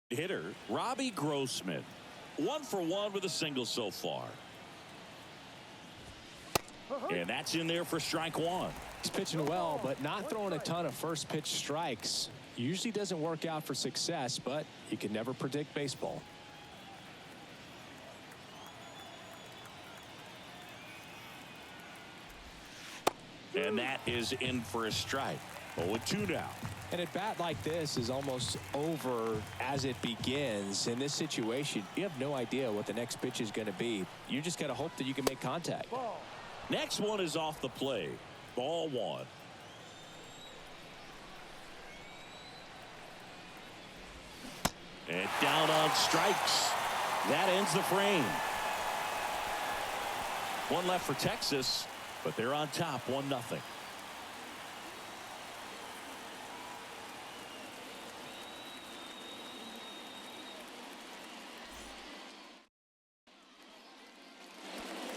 Hitter Robbie Grossman, 1 for 1 with a single so far. And that's in there for strike one. He's pitching well, but not throwing a ton of first pitch strikes. Usually doesn't work out for success, but you can never predict baseball. And that is in for a strike. 0-2 now. And at bat like this is almost over as it begins. In this situation, you have no idea what the next pitch is going to be. You just got to hope that you can make contact. Next one is off the plate. Ball one. And down on strikes. That ends the frame. One left for Texas, but they're on top 1-0.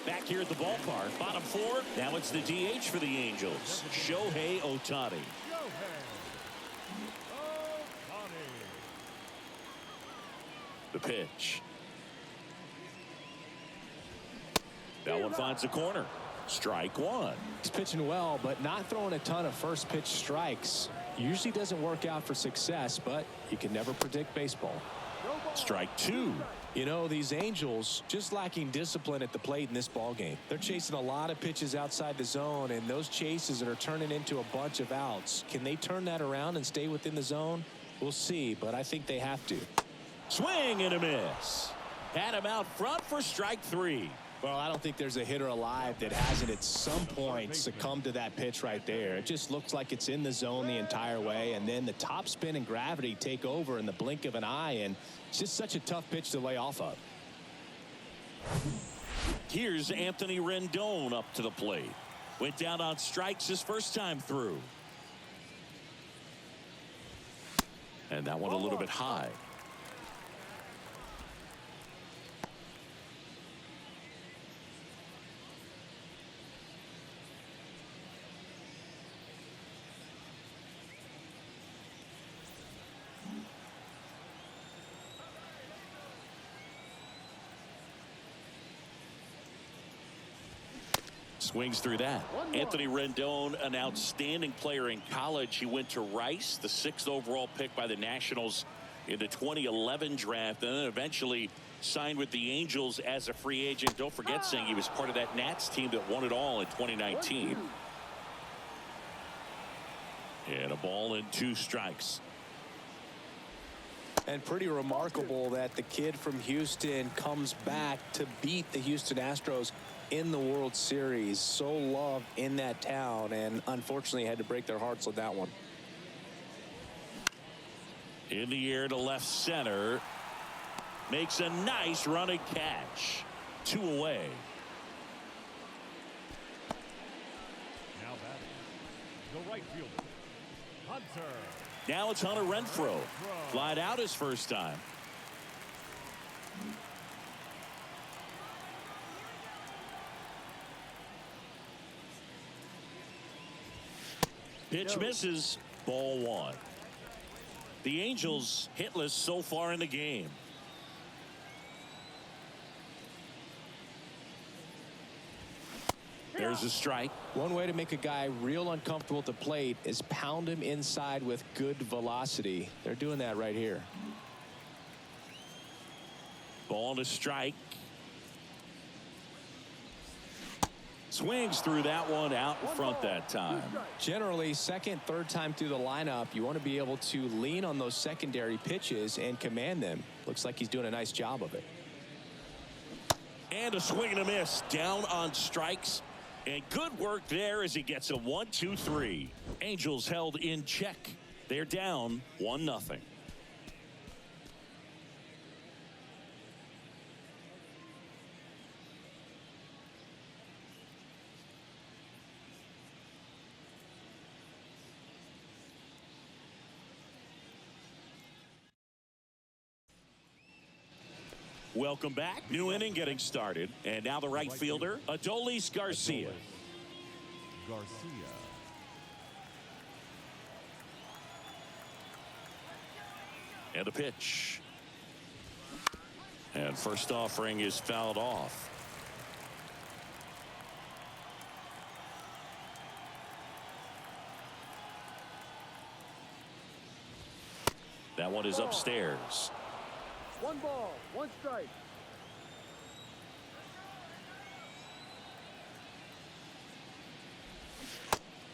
Back here at the ballpark, bottom four. Now it's the DH for the Angels, Shohei Ohtani. The pitch. That one finds the corner. Strike one. He's pitching well, but not throwing a ton of first pitch strikes. Usually doesn't work out for success, but you can never predict baseball. Strike two. You know, these Angels just lacking discipline at the plate in this ballgame. They're chasing a lot of pitches outside the zone, and those chases are turning into a bunch of outs. Can they turn that around and stay within the zone? We'll see, but I think they have to. Swing and a miss. Had him out front for strike three. Well, I don't think there's a hitter alive that hasn't at some point succumbed to that pitch right there. It just looks like it's in the zone the entire way, and then the top spin and gravity take over in the blink of an eye, and it's just such a tough pitch to lay off of. Here's Anthony Rendon up to the plate. Went down on strikes his first time through. And that one a little bit high. Swings through that. Anthony Rendon, an outstanding player in college. He went to Rice, the 6th overall pick by the Nationals in the 2011 draft, and then eventually signed with the Angels as a free agent. Don't forget, saying he was part of that Nats team that won it all in 2019. And a ball and 2 strikes. And pretty remarkable that the kid from Houston comes back to beat the Houston Astros in the World Series. So loved in that town, and unfortunately had to break their hearts with that one. In the air to left center. Makes a nice running catch. 2 away. Now batting, the right fielder, Hunter. Now it's Hunter Renfroe. Flied out his first time. Pitch misses. Ball one. The Angels hitless so far in the game. There's a strike. One way to make a guy real uncomfortable at the plate is pound him inside with good velocity. They're doing that right here. Ball to strike. Swings through that one out in front that time. Generally, second, third time through the lineup, you want to be able to lean on those secondary pitches and command them. Looks like he's doing a nice job of it. And a swing and a miss. Down on strikes. And good work there as he gets a 1-2-3. Angels held in check. They're down 1-0. Welcome back. New inning getting started. And now the right fielder, Adolis Garcia. And the pitch. And first offering is fouled off. That one is upstairs. 1 ball, 1 strike.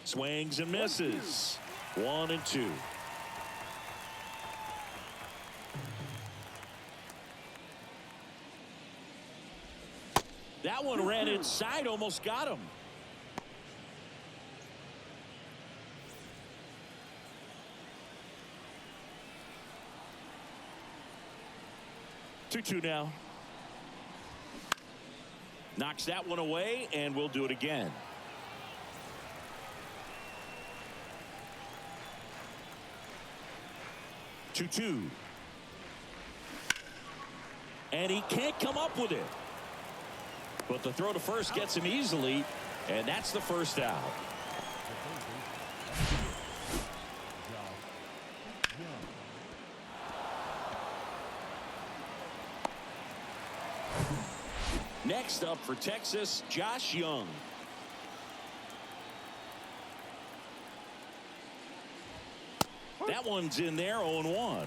Swings and misses. 1 and 2. That one ran inside, almost got him. Two now. Knocks that one away, and we'll do it again. Two. And he can't come up with it. But the throw to first gets him easily, and that's the first out. Next up for Texas, Josh Young. That one's in there, 0-1.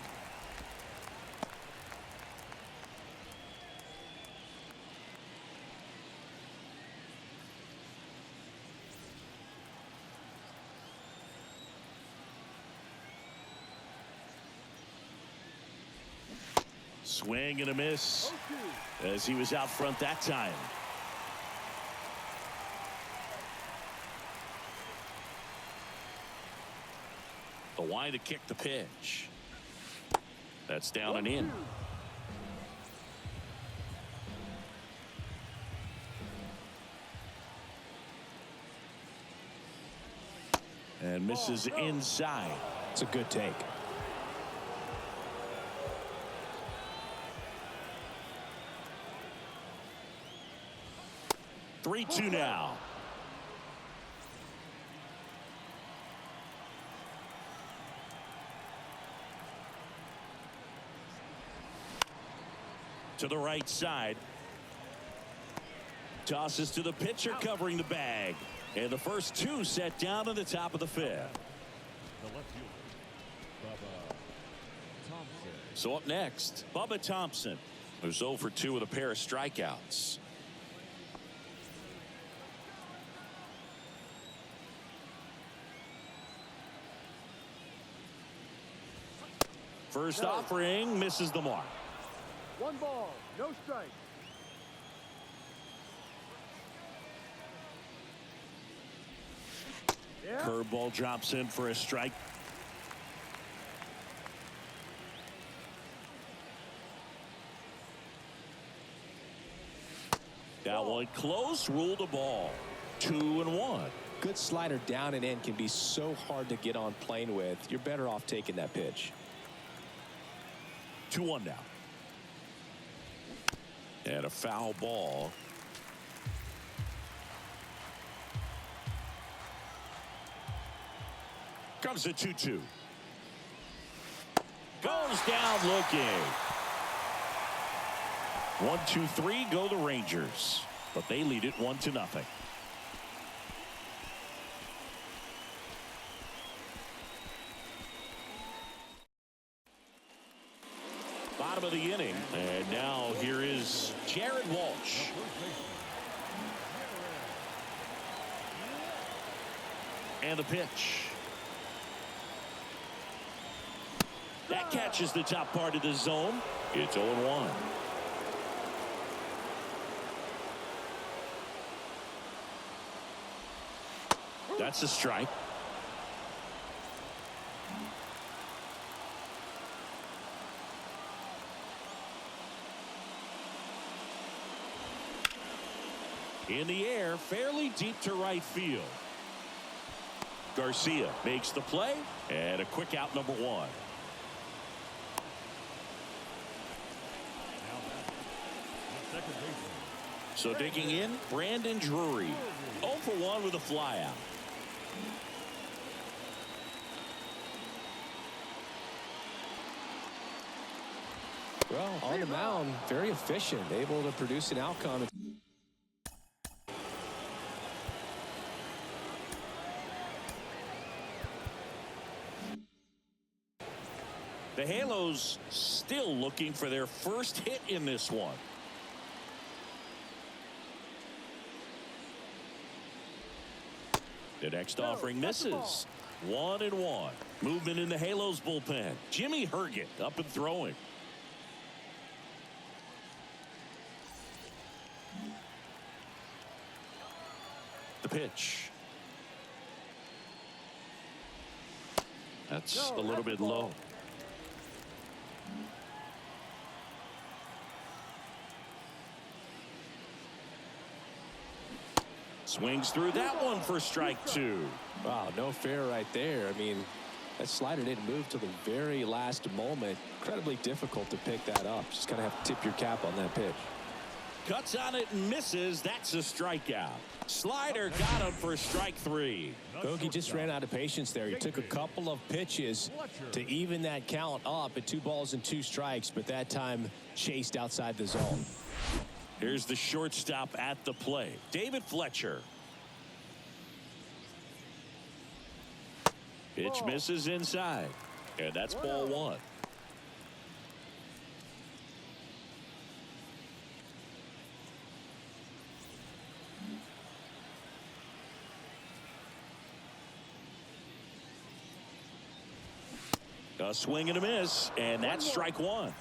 Swing and a miss as he was out front that time. The wide to kick the pitch. That's down and in. And misses inside. It's a good take. Three-two now. To the right side. Tosses to the pitcher covering the bag. And the first 2 set down to the top of the 5th. The left fielder, Bubba Thompson. So up next, Bubba Thompson, who's 0 for 2 with a pair of strikeouts. First offering misses the mark. 1 ball, no strike. Yeah. Curveball drops in for a strike. That one close, ruled a ball. 2-1. Good slider down and in can be so hard to get on plane with. You're better off taking that pitch. 2-1 now. And a foul ball. Comes the 2-2. Goes down looking. 1-2-3 go the Rangers, but they lead it 1-0. Bottom of the inning, and now here is Jared Walsh. And the pitch. That catches the top part of the zone. It's 0-1. That's a strike. In the air, fairly deep to right field. Garcia makes the play, and a quick out, number 1. So digging in, Brandon Drury. 0 for 1 with a flyout. Well, on the mound, very efficient, able to produce an outcome. The Halos still looking for their first hit in this one. The next offering misses. 1-1. Movement in the Halos bullpen. Jimmy Herget up and throwing. The pitch. That's a little bit low. Swings through that one for strike 2. Wow, no fair right there. I mean, that slider didn't move till the very last moment. Incredibly difficult to pick that up. Just kind of have to tip your cap on that pitch. Cuts on it and misses. That's a strikeout. Slider got him for strike 3. Bogey just ran out of patience there. He took a couple of pitches to even that count up at 2 balls and 2 strikes, but that time chased outside the zone. Here's the shortstop at the plate, David Fletcher. Pitch misses inside, and that's ball 1. A swing and a miss, and that's strike 1.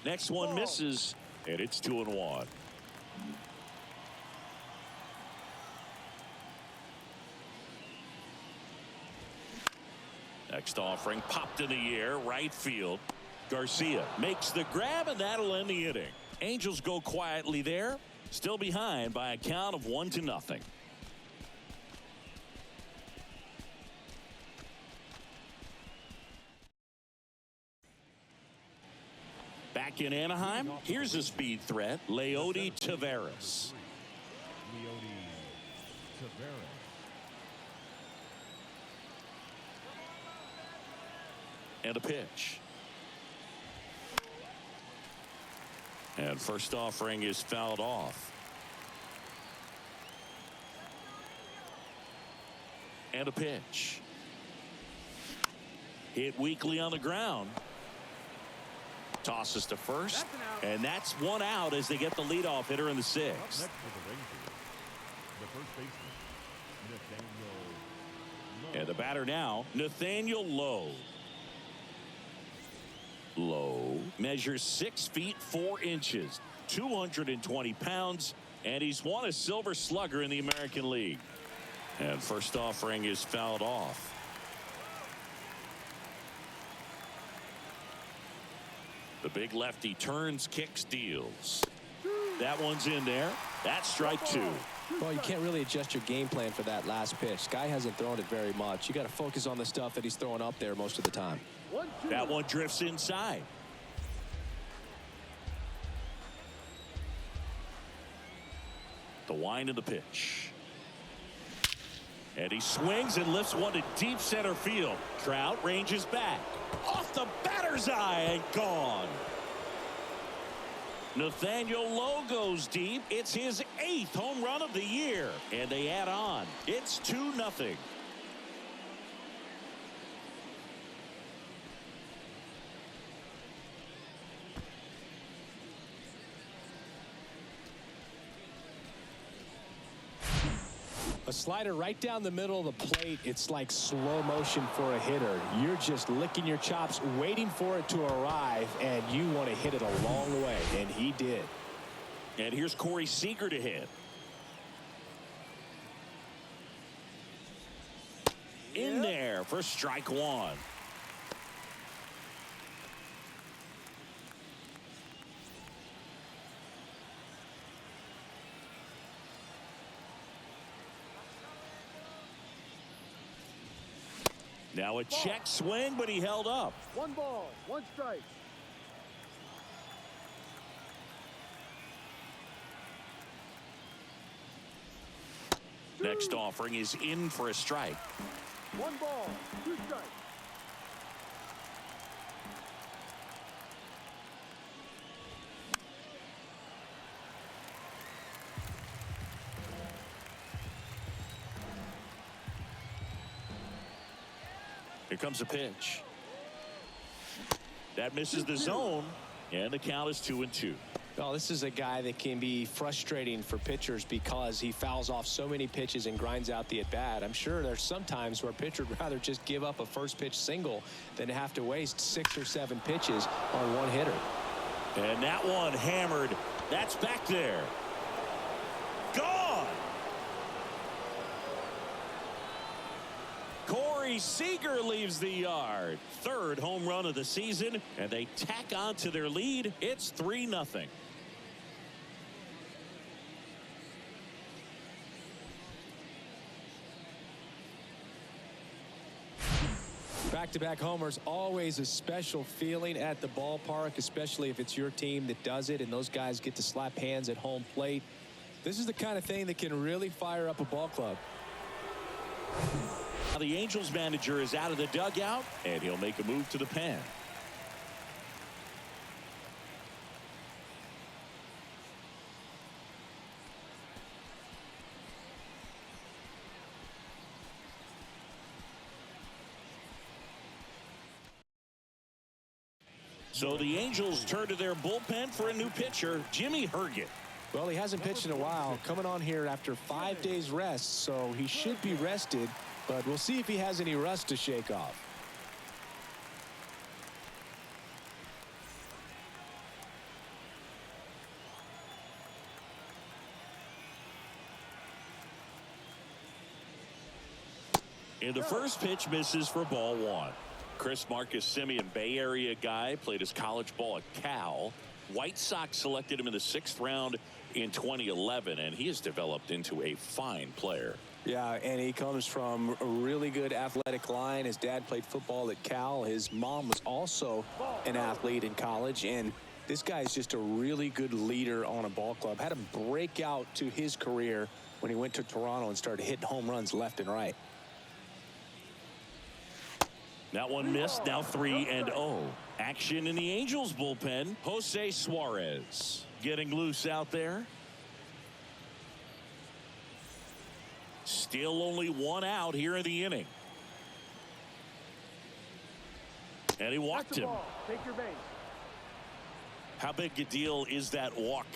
Next one misses, and it's 2-1. Next offering popped in the air, right field. Garcia makes the grab, and that'll end the inning. Angels go quietly there, still behind by a count of 1-0. Back in Anaheim, here's a speed threat, Leody Taveras. And a pitch. And first offering is fouled off. And a pitch. Hit weakly on the ground. Tosses to first, and that's 1 out as they get the leadoff hitter in the 6th. And the batter now, Nathaniel Lowe. Lowe measures 6 feet 4 inches, 220 pounds, and he's won a Silver Slugger in the American League. And first offering is fouled off. The big lefty turns, kicks, deals. That one's in there. That's strike 2. Well, you can't really adjust your game plan for that last pitch. Guy hasn't thrown it very much. You got to focus on the stuff that he's throwing up there most of the time. That one drifts inside. The wind of the pitch. And he swings and lifts one to deep center field. Trout ranges back. Off the batter's eye and gone. Nathaniel Lowe goes deep. It's his 8th home run of the year. And they add on. It's 2-0. A slider right down the middle of the plate. It's like slow motion for a hitter. You're just licking your chops, waiting for it to arrive, and you want to hit it a long way, and he did. And here's Corey Seager to hit. In there for strike 1. Now a check swing, but he held up. 1 ball, 1 strike. Next offering is in for a strike. 1 ball, 2 strikes. Here comes a pitch. That misses the zone, and the count is 2-2. Well, this is a guy that can be frustrating for pitchers because he fouls off so many pitches and grinds out the at-bat. I'm sure there's some times where a pitcher would rather just give up a first pitch single than have to waste 6 or 7 pitches on one hitter. And that one hammered. That's back there. Gone. Corey Seager leaves the yard. 3rd home run of the season, and they tack on to their lead. It's 3-0. Back-to-back homers, always a special feeling at the ballpark, especially if it's your team that does it and those guys get to slap hands at home plate. This is the kind of thing that can really fire up a ball club. Now the Angels manager is out of the dugout, and he'll make a move to the pen. So the Angels turn to their bullpen for a new pitcher, Jimmy Herget. Well, he hasn't pitched in a while, coming on here after 5 days rest, so he should be rested, but we'll see if he has any rust to shake off. And the first pitch misses for ball 1. Chris Marcus Simeon, Bay Area guy, played his college ball at Cal. White Sox selected him in the 6th round in 2011, and he has developed into a fine player. Yeah, and he comes from a really good athletic line. His dad played football at Cal. His mom was also an athlete in college, and this guy is just a really good leader on a ball club. Had him break out to his career when he went to Toronto and started hitting home runs left and right. That one missed. Now 3-0. Action in the Angels bullpen. Jose Suarez getting loose out there. Still only 1 out here in the inning. And he walked him. Take your base. How big a deal is that walk?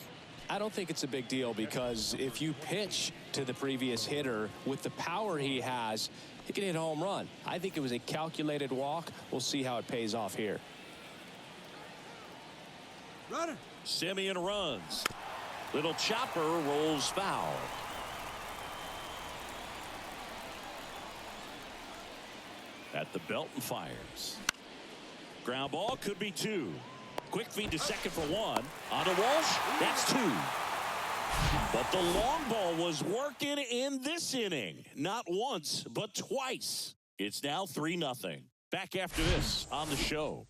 I don't think it's a big deal because if you pitch to the previous hitter with the power he has, he can hit a home run. I think it was a calculated walk. We'll see how it pays off here. Runner. Simeon runs. Little chopper rolls foul. At the belt and fires. Ground ball could be 2. Quick feed to second for 1. On to Walsh. That's 2. But the long ball was working in this inning. Not once, but twice. It's now 3-0. Back after this on the show.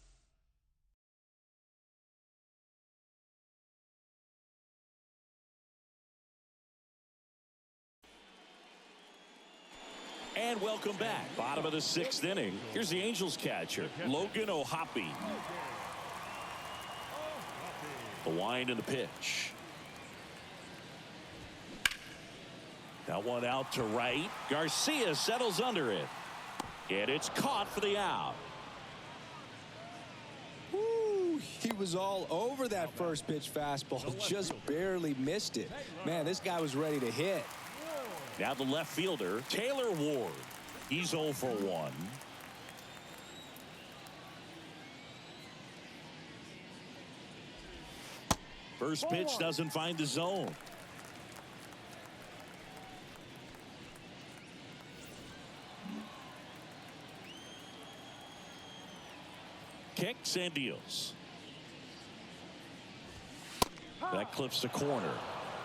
And welcome back. Bottom of the 6th inning. Here's the Angels catcher, Logan O'Hoppe. The wind and the pitch. That one out to right. Garcia settles under it. And it's caught for the out. Woo, he was all over that first pitch fastball. Just barely missed it. Man, this guy was ready to hit. Now the left fielder, Taylor Ward. He's 0 for 1. First pitch doesn't find the zone. Kicks and deals. That clips the corner.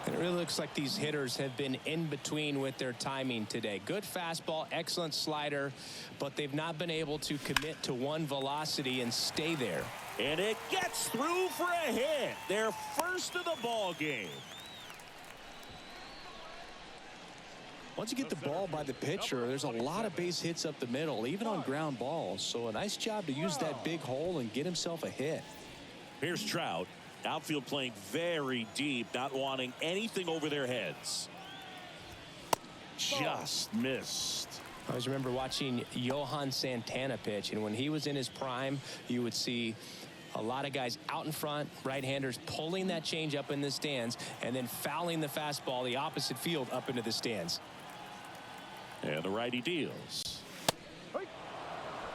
And it really looks like these hitters have been in between with their timing today. Good fastball, excellent slider, but they've not been able to commit to one velocity and stay there. And it gets through for a hit. Their first of the ball game. Once you get the ball by the pitcher, there's a lot of base hits up the middle, even on ground balls. So a nice job to use that big hole and get himself a hit. Here's Trout. Outfield playing very deep, not wanting anything over their heads. Just missed. I always remember watching Johan Santana pitch, and when he was in his prime, you would see a lot of guys out in front, right-handers pulling that change up in the stands and then fouling the fastball the opposite field up into the stands. And the righty deals.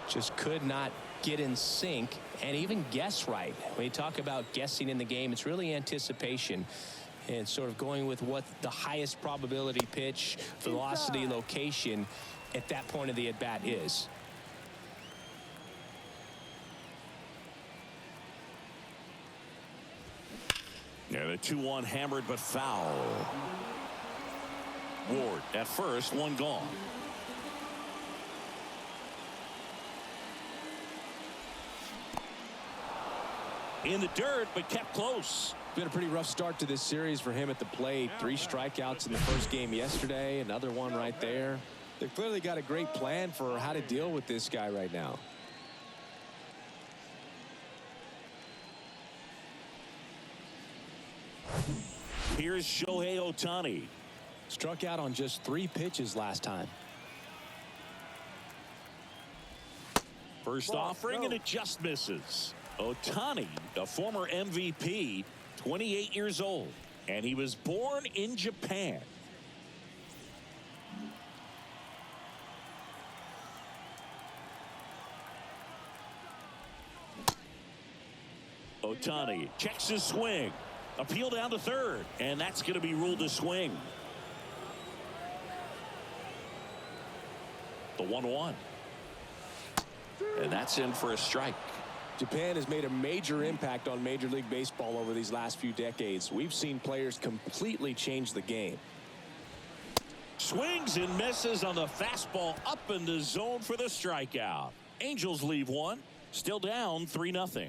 Just could not get in sync and even guess right. When you talk about guessing in the game, it's really anticipation and sort of going with what the highest probability pitch, velocity, location at that point of the at-bat is. Yeah, the 2-1 hammered but foul. Ward at first, one gone. In the dirt, but kept close. Been a pretty rough start to this series for him at the plate. 3 strikeouts in the first game yesterday, another one right there. They've clearly got a great plan for how to deal with this guy right now. Here's Shohei Ohtani. Struck out on just 3 pitches last time. First offering, and it just misses. Ohtani, a former MVP, 28 years old, and he was born in Japan. Ohtani checks his swing. Appeal down to third, and that's going to be ruled a swing. The 1-1. And that's in for a strike. Japan has made a major impact on Major League Baseball over these last few decades. We've seen players completely change the game. Swings and misses on the fastball up in the zone for the strikeout. Angels leave one. Still down 3-0.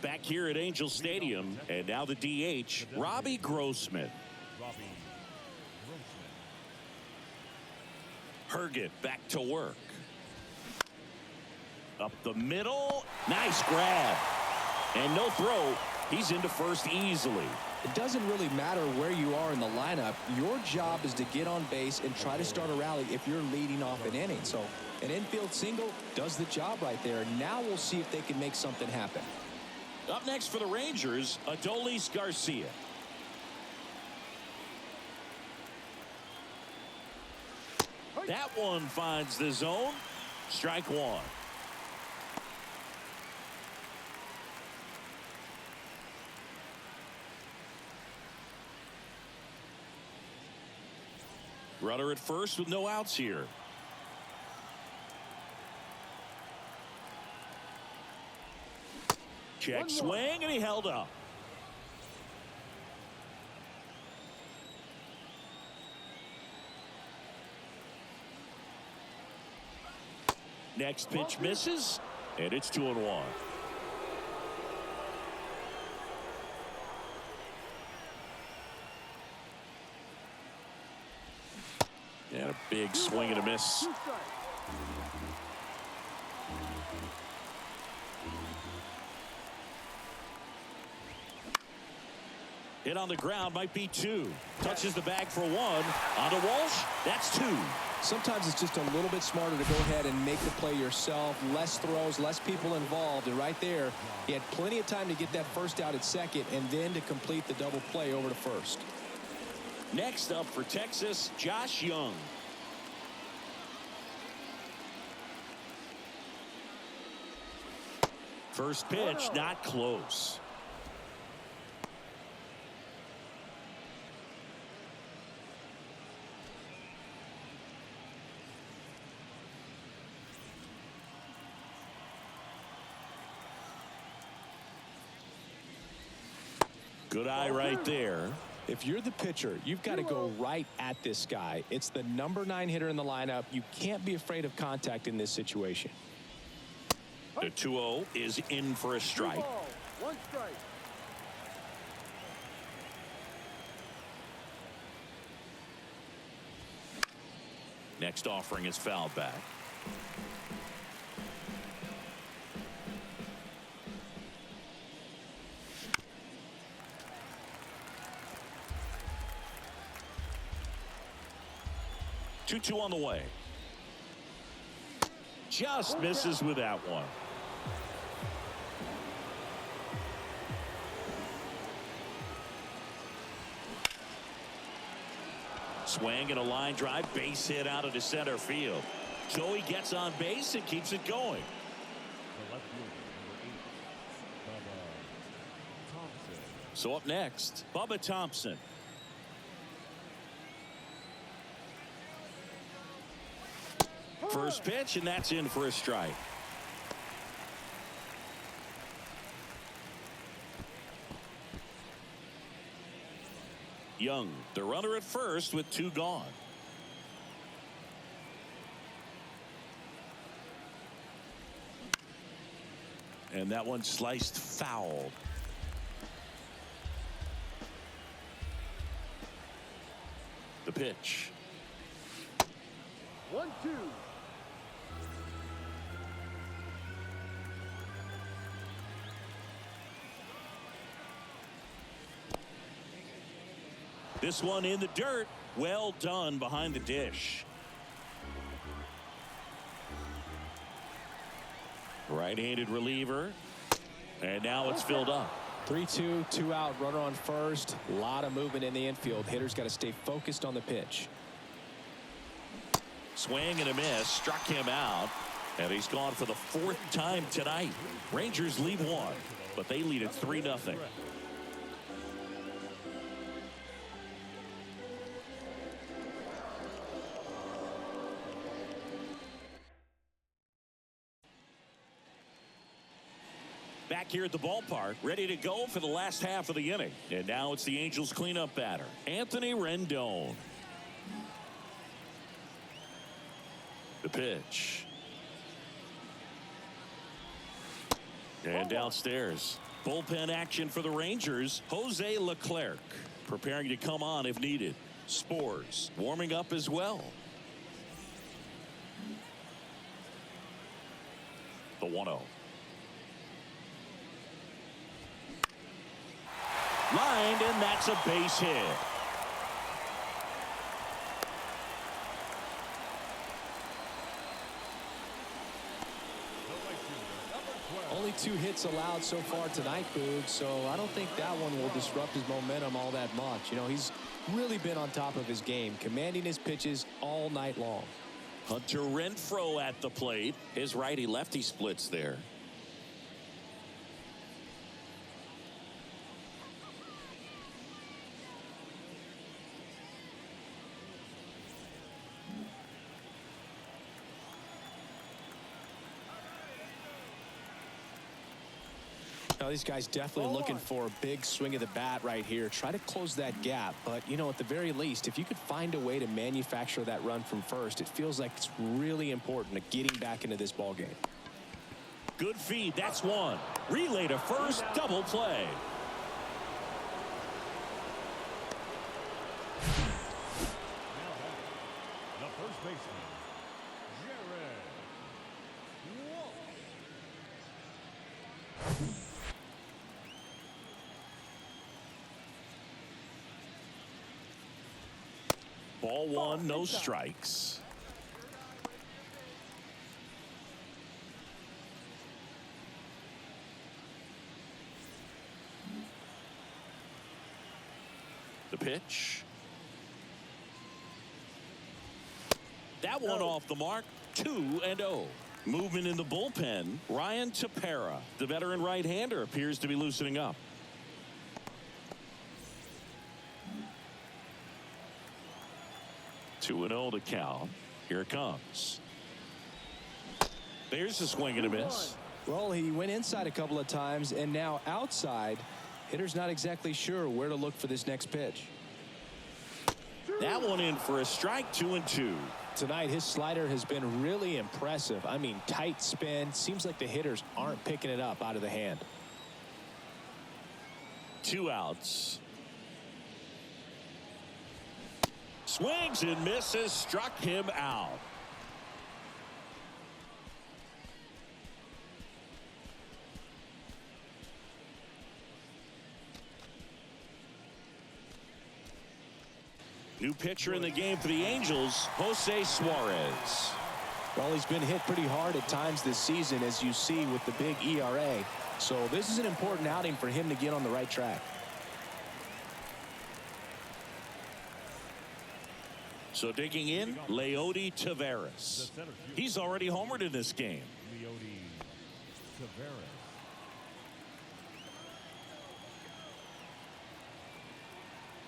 Back here at Angel Stadium, and now the DH, Robbie Grossman. Herget back to work. Up the middle. Nice grab. And no throw. He's into first easily. It doesn't really matter where you are in the lineup. Your job is to get on base and try to start a rally if you're leading off an inning. So an infield single does the job right there. Now we'll see if they can make something happen. Up next for the Rangers, Adolis Garcia. That one finds the zone. Strike one. Runner at first with no outs here. Check swing, and he held up. Next pitch misses, and it's 2-1. And a big swing and a miss. Hit on the ground, might be 2. Touches the bag for 1. On to Walsh, that's 2. Sometimes it's just a little bit smarter to go ahead and make the play yourself. Less throws, less people involved. And right there, he had plenty of time to get that first out at second and then to complete the double play over to first. Next up for Texas, Josh Young. First pitch, not close. Good eye right there. If you're the pitcher, you've got to go right at this guy. It's the number 9 hitter in the lineup. You can't be afraid of contact in this situation. The 2-0 is in for a strike. 2 balls, 1 strike. Next offering is fouled back. Two on the way. Just misses with that one. Swing and a line drive, base hit out of the center field. Joey gets on base and keeps it going. The left fielder, number 8, Bubba Thompson. So up next, Bubba Thompson. First pitch, and that's in for a strike. Young, the runner at first with 2 gone. And that one sliced foul. The pitch. 1-2. This one in the dirt. Well done behind the dish. Right-handed reliever. And now it's filled up. 3-2, 2 out, runner on first. A lot of movement in the infield. Hitter's got to stay focused on the pitch. Swing and a miss. Struck him out. And he's gone for the 4th time tonight. Rangers lead 1, but they lead it 3-0. Back here at the ballpark, ready to go for the last half of the inning. And now it's the Angels cleanup batter, Anthony Rendon. The pitch. And downstairs, bullpen action for the Rangers. Jose Leclerc preparing to come on if needed. Spores warming up as well. The 1-0. Lined, and that's a base hit. Only 2 hits allowed so far tonight, Boog, so I don't think that one will disrupt his momentum all that much. You know, he's really been on top of his game, commanding his pitches all night long. Hunter Renfroe at the plate. His righty-lefty splits there. Now, these guys definitely looking for a big swing of the bat right here. Try to close that gap. But, you know, at the very least, if you could find a way to manufacture that run from first, it feels like it's really important to getting back into this ball game. Good feed. That's one. Relay to first. Double play. The first baseman, Jared Walsh. Ball 1, no strikes. The pitch. That one off the mark. 2-0. Movement in the bullpen. Ryan Tepera, the veteran right-hander, appears to be loosening up. Two and 0 to count. Here it comes. There's a swing and a miss. Well, he went inside a couple of times, and now outside. Hitter's not exactly sure where to look for this next pitch. That one in for a strike. 2-2. Tonight, his slider has been really impressive. I mean, tight spin. Seems like the hitters aren't picking it up out of the hand. 2 outs. Swings and misses, struck him out. New pitcher in the game for the Angels, Jose Suarez. Well, he's been hit pretty hard at times this season, as you see with the big ERA. So this is an important outing for him to get on the right track. So digging in, Leody Taveras. He's already homered in this game. Leody Taveras.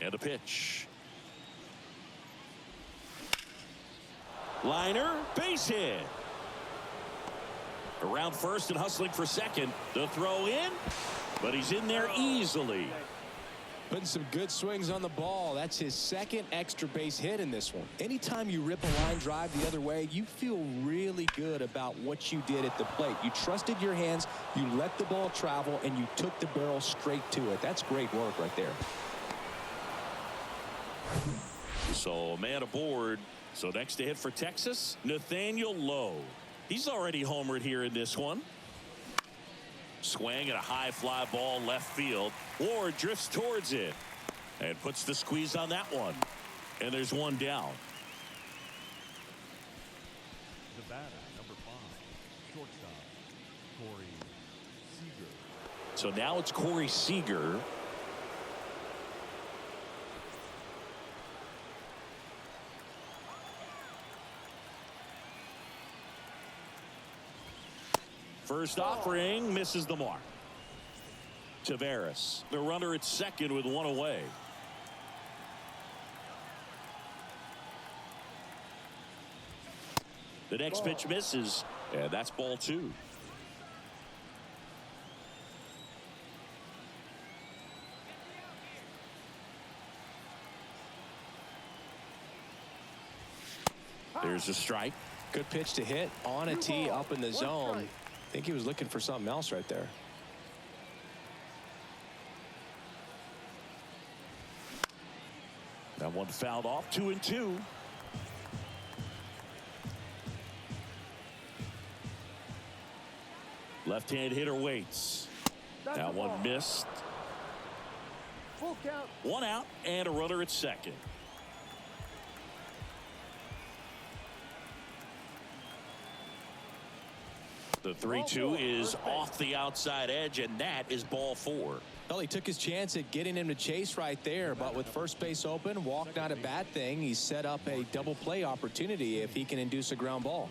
And a pitch. Liner, base hit. Around first and hustling for second. The throw in, but he's in there easily. Putting some good swings on the ball. That's his second extra base hit in this one. Anytime you rip a line drive the other way, you feel really good about what you did at the plate. You trusted your hands, you let the ball travel, and you took the barrel straight to it. That's great work right there. So man aboard. So next to hit for Texas, Nathaniel Lowe. He's already homered here in this one. Swing at a high fly ball left field. Ward drifts towards it and puts the squeeze on that one. And there's one down. The batter, number 5, shortstop, Corey Seager. So now it's Corey Seager. First offering misses the mark. Taveras, the runner at second with one away. The next pitch misses, and that's ball 2. There's a strike. Good pitch to hit on a tee up in the zone. I think he was looking for something else right there. That one fouled off. 2-2. Left-hand hitter waits. That one missed. Full count. 1 out and a runner at second. The 3-2 is off the outside edge, and that is ball 4. Well, he took his chance at getting him to chase right there, but with first base open, walk not a bad thing. He set up a double play opportunity if he can induce a ground ball.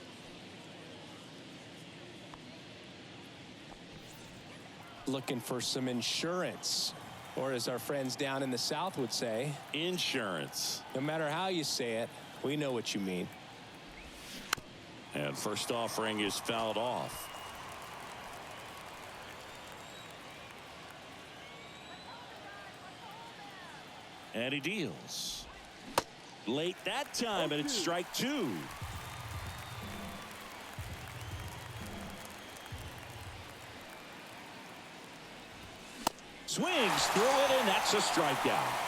Looking for some insurance, or as our friends down in the South would say, insurance. No matter how you say it, we know what you mean. And first offering is fouled off. And he deals. Late that time, and it's strike 2. Swings through it, and that's a strikeout.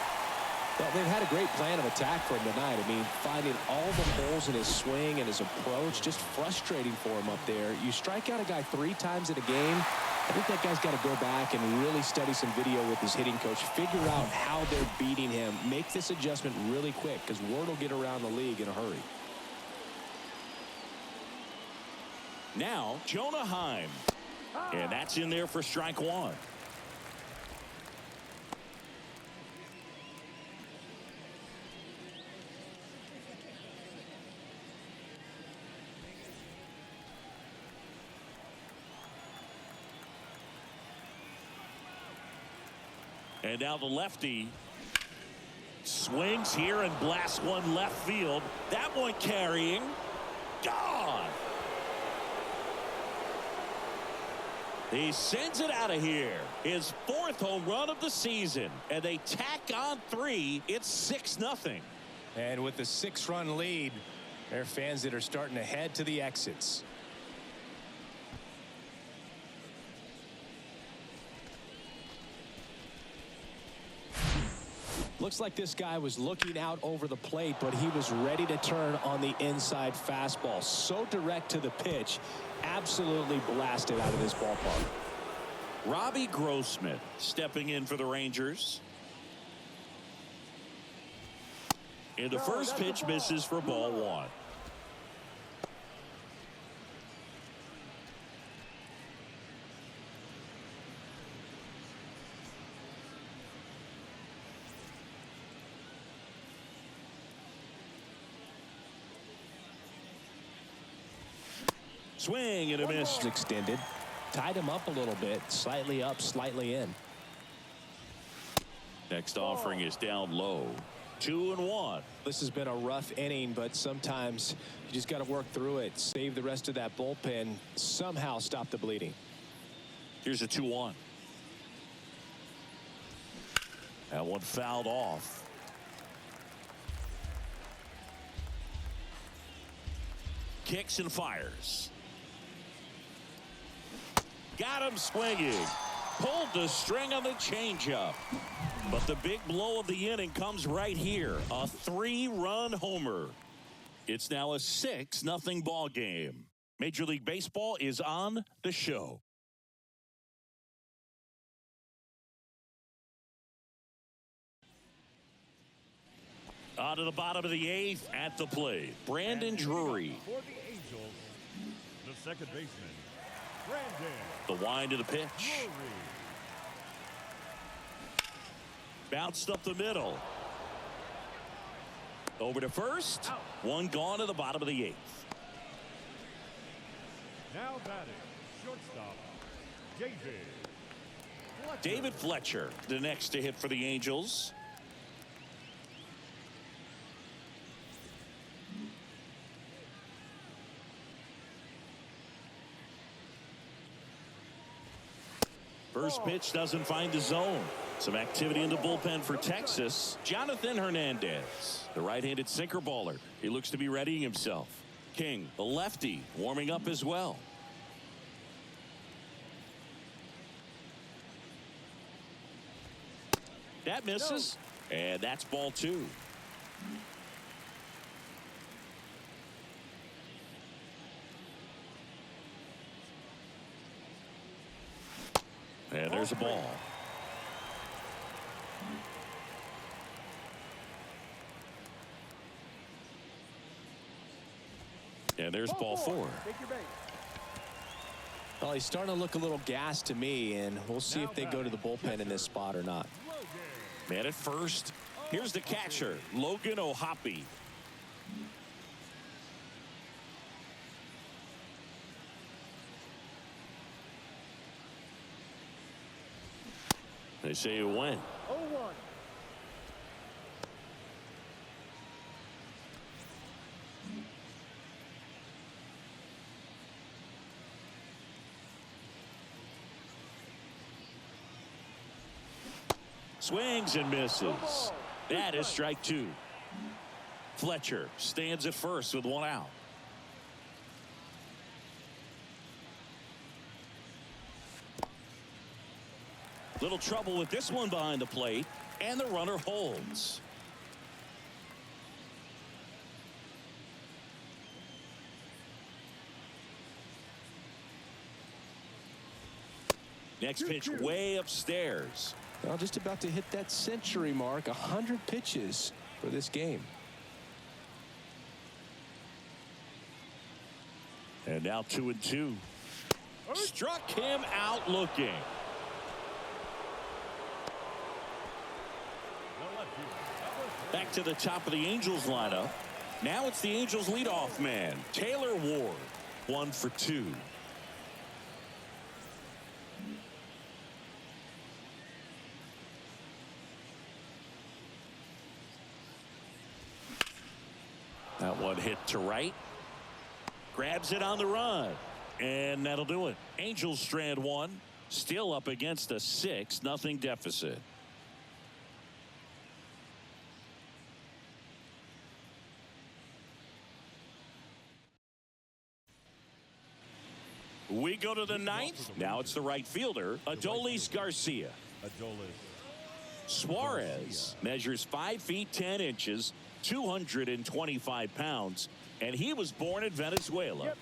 Well, they've had a great plan of attack for him tonight. I mean, finding all the holes in his swing and his approach, just frustrating for him up there. You strike out a guy 3 times in a game, I think that guy's got to go back and really study some video with his hitting coach, figure out how they're beating him, make this adjustment really quick, because word will get around the league in a hurry. Now, Jonah Heim. And that's in there for strike 1. And now the lefty swings here and blasts one left field. That one carrying. Gone. He sends it out of here. His 4th home run of the season. And they tack on 3. It's 6-0. And with the 6-run lead, There are fans that are starting to head to the exits. Looks like this guy was looking out over the plate, but he was ready to turn on the inside fastball. So direct to the pitch, absolutely blasted out of this ballpark. Robbie Grossman stepping in for the Rangers. And the first pitch misses for ball one. Swing and a miss. Extended. Tied him up a little bit. Slightly up, slightly in. Next offering is down low. 2-1. This has been a rough inning, but sometimes you just got to work through it. Save the rest of that bullpen. Somehow stop the bleeding. Here's a 2-1. That one fouled off. Kicks and fires. Got him swinging. Pulled the string on the changeup. But the big blow of the inning comes right here. A 3-run homer. It's now a 6-0 ball game. Major League Baseball is on the show. On to the bottom of the 8th at the plate. Brandon Drury. For the Angels, the second baseman, Brandon. The wind of the pitch. Drury. Bounced up the middle. Over to first. Out. One gone to the bottom of the 8th. Now batting, shortstop, David Fletcher, the next to hit for the Angels. First pitch doesn't find the zone. Some activity in the bullpen for Texas. Jonathan Hernandez, the right-handed sinker baller. He looks to be readying himself. King, the lefty, warming up as well. That misses, and that's ball 2. And there's a ball. And there's ball 4. Well, he's starting to look a little gassed to me, and we'll see if they go to the bullpen in this spot or not. Man at first. Here's the catcher, Logan O'Hoppe. They say it went. 0-1. Swings and misses. That is strike 2. Fletcher stands at first with 1 out. Little trouble with this one behind the plate, and the runner holds. Next pitch way upstairs. Well, just about to hit that century mark. 100 pitches for this game. And now 2-2. Struck him out looking. Back to the top of the Angels lineup. Now it's the Angels leadoff man, Taylor Ward. 1 for 2. That one hit to right. Grabs it on the run. And that'll do it. Angels strand 1. Still up against a 6-0 deficit. We go to the ninth. Now it's the right fielder, Adolis Garcia. Suarez measures 5 feet 10 inches, 225 pounds, and he was born in Venezuela.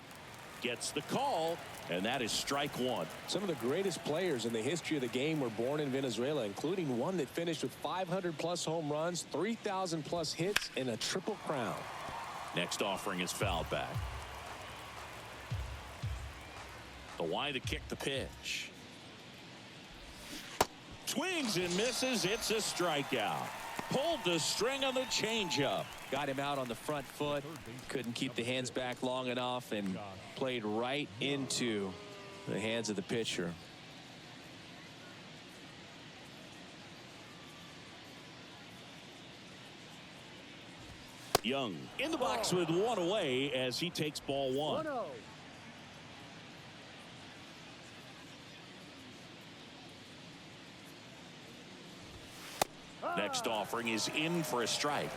Gets the call, and that is strike one. Some of the greatest players in the history of the game were born in Venezuela, including one that finished with 500-plus home runs, 3,000-plus hits, and a triple crown. Next offering is fouled back. The wide to kick the pitch. Swings and misses. It's a strikeout. Pulled the string on the changeup. Got him out on the front foot. Couldn't keep the hands back long enough and played right into the hands of the pitcher. Young in the box with one away as he takes ball one. 1-0. Next offering is in for a strike.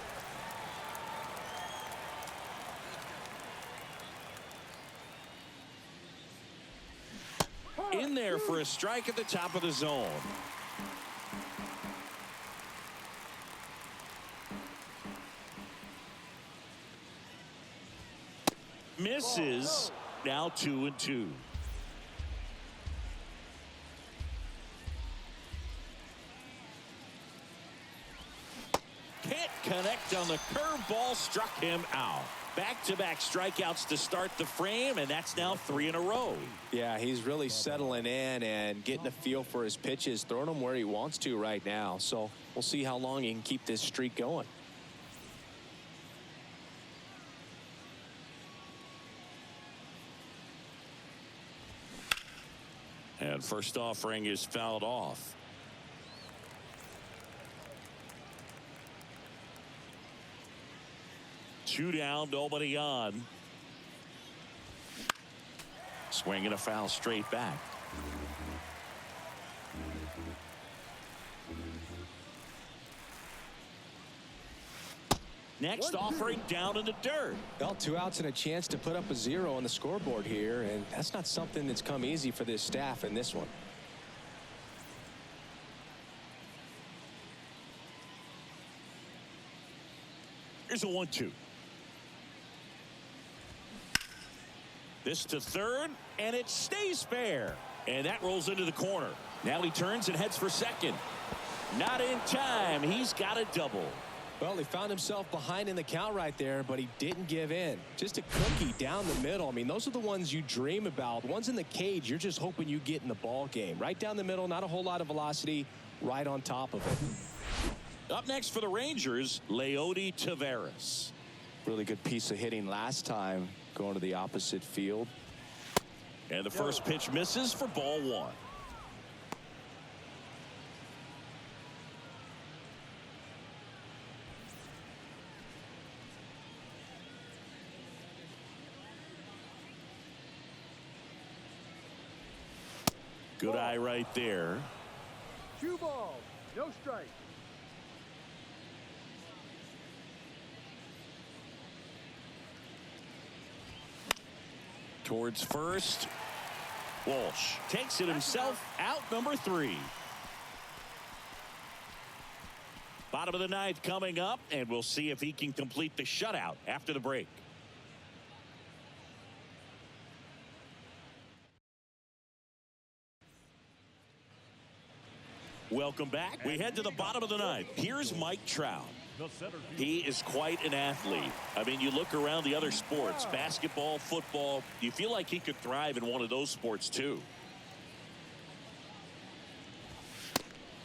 In there for a strike at the top of the zone. Misses. Now 2-2. Can't connect on the curveball, struck him out. Back-to-back strikeouts to start the frame, and that's now 3 in a row. Yeah, he's really settling in and getting a feel for his pitches, throwing them where he wants to right now. So we'll see how long he can keep this streak going. And first offering is fouled off. Two down, nobody on. Swinging a foul straight back. Next offering down in the dirt. Well, 2 outs and a chance to put up a 0 on the scoreboard here, and that's not something that's come easy for this staff in this one. Here's a 1-2. This to third, and it stays fair. And that rolls into the corner. Now he turns and heads for second. Not in time. He's got a double. Well, he found himself behind in the count right there, but he didn't give in. Just a cookie down the middle. I mean, those are the ones you dream about. Ones in the cage, you're just hoping you get in the ball game. Right down the middle, not a whole lot of velocity, right on top of it. Up next for the Rangers, Leody Taveras. Really good piece of hitting last time, going to the opposite field. And the first pitch misses for ball one. Good eye right there. 2 balls, no strike. Towards first. Walsh takes it himself out, number 3. Bottom of the ninth coming up, and we'll see if he can complete the shutout after the break. Welcome back. We head to the bottom of the ninth. Here's Mike Trout. He is quite an athlete. I mean, you look around the other sports, basketball, football, you feel like he could thrive in one of those sports too.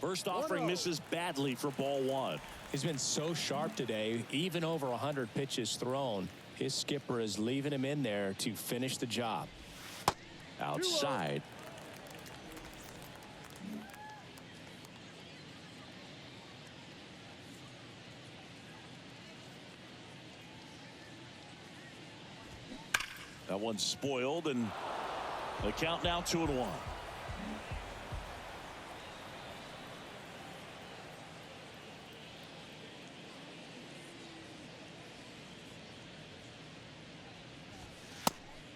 First offering misses badly for ball one. He's been so sharp today, even over 100 pitches thrown. His skipper is leaving him in there to finish the job. Outside. That one's spoiled, and the count now 2-1.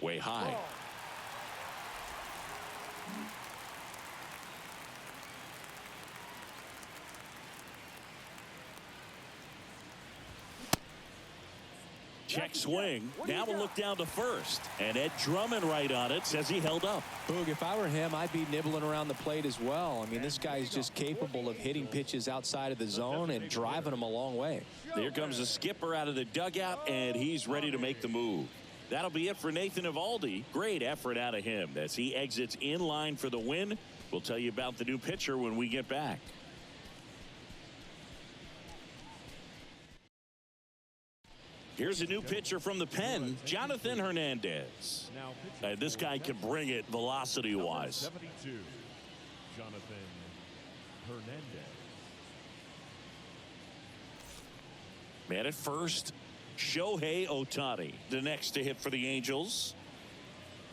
Way high. Check swing. Now we'll look down to first. And Ed Drummond right on it says he held up. Boog, if I were him, I'd be nibbling around the plate as well. I mean, this guy is just capable of hitting pitches outside of the zone and driving them a long way. There comes the skipper out of the dugout, and he's ready to make the move. That'll be it for Nathan Eovaldi. Great effort out of him as he exits in line for the win. We'll tell you about the new pitcher when we get back. Here's a new pitcher from the pen, Jonathan Hernandez. And this guy can bring it velocity-wise. 72, Jonathan Hernandez. Man at first, Shohei Ohtani, the next to hit for the Angels.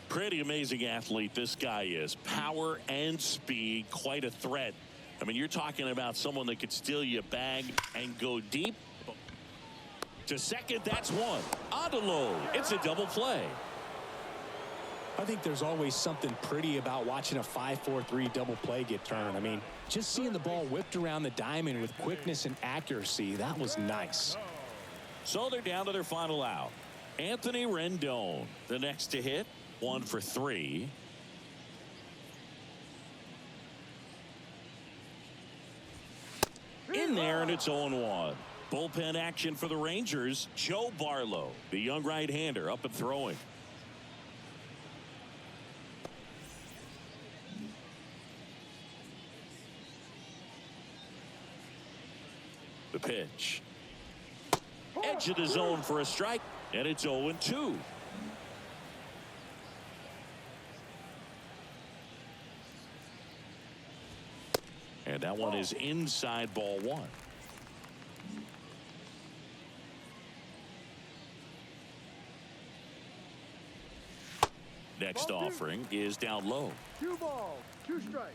Pretty amazing athlete this guy is. Power and speed, quite a threat. I mean, you're talking about someone that could steal you a bag and go deep. To second, that's one. On to low. It's a double play. I think there's always something pretty about watching a 5-4-3 double play get turned. I mean, just seeing the ball whipped around the diamond with quickness and accuracy, that was nice. So they're down to their final out. Anthony Rendon, the next to hit, 1 for 3. In there, and it's 0-1. Bullpen action for the Rangers. Joe Barlow, the young right-hander, up and throwing. The pitch. Edge of the zone for a strike, and it's 0-2. And that one is inside ball 1. Next offering is down low. 2 balls, 2 strikes.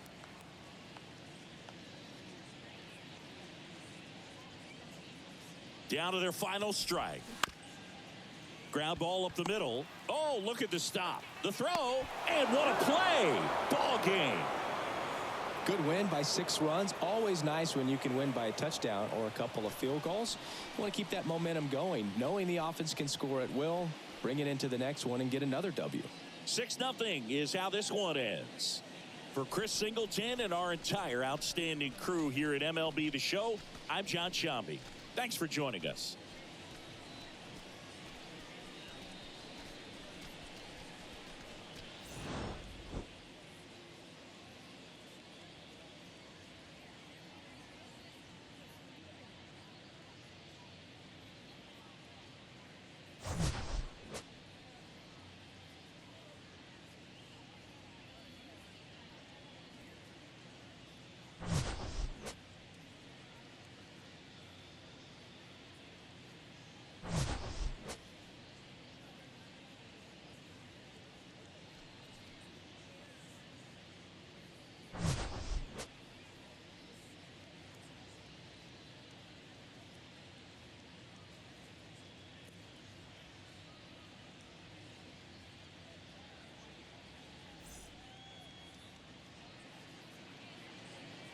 Down to their final strike. Ground ball up the middle. Oh, look at the stop. The throw, and what a play. Ball game. Good win by 6 runs. Always nice when you can win by a touchdown or a couple of field goals. You want to keep that momentum going, knowing the offense can score at will, bring it into the next one, and get another W. 6-0 is how this one ends. For Chris Singleton and our entire outstanding crew here at MLB The Show, I'm John Shambi. Thanks for joining us.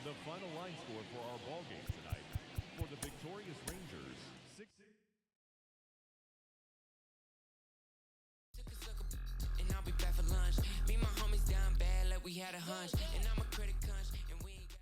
The final line score for our ball game tonight. For the victorious Rangers, 6. And I'll be back for lunch. Me and my homies down bad like we had a hunch. And I'm a critic hunch. And we ain't got